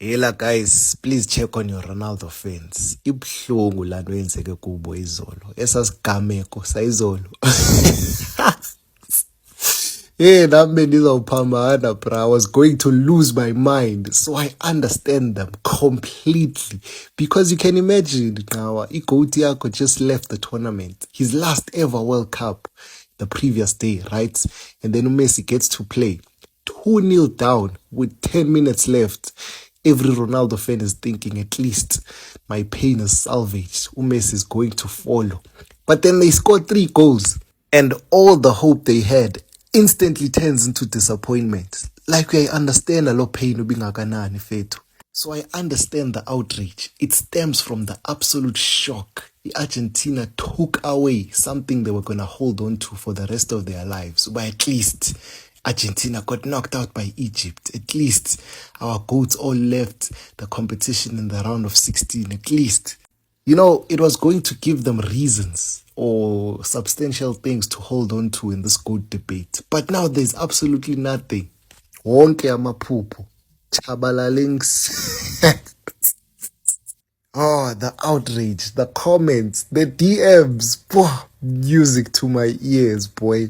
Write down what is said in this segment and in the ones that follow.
Hela guys, please check on your Ronaldo fans. Ibuhlungu lana wenzeke kubo izolo. Esasigameko sayizolo. Hey, that made this bro. I was going to lose my mind. So I understand them completely. Because you can imagine now, Igoti Yako just left the tournament. His last ever World Cup the previous day, right? And then Messi gets to play 2-0 down with 10 minutes left. Every Ronaldo fan is thinking, at least my pain is salvaged. Messi is going to follow. But then they scored 3 goals. And all the hope they had instantly turns into disappointment. Like I understand a lot pain ubingakanani fethu. So I understand the outrage. It stems from the absolute shock. Argentina took away something they were going to hold on to for the rest of their lives. But at least Argentina got knocked out by Egypt. At least our goats all left the competition in the round of 16. At least. You know, it was going to give them reasons or substantial things to hold on to in this GOAT debate. But now there's absolutely nothing. Wonke amaphupho. Chabalalings. Oh, the outrage, the comments, the DMs. Boah, music to my ears, boy.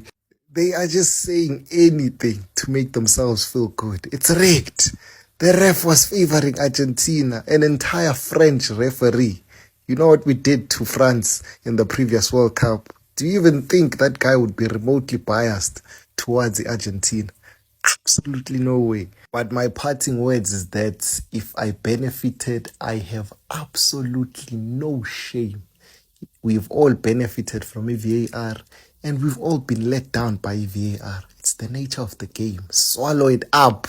They are just saying anything to make themselves feel good. It's rigged. The ref was favoring Argentina, an entire French referee. You know what we did to France in the previous World Cup? Do you even think that guy would be remotely biased towards Argentina? Absolutely no way. But my parting words is that if I benefited, I have absolutely no shame. We've all benefited from a VAR and we've all been let down by VAR. It's the nature of the game. Swallow it up.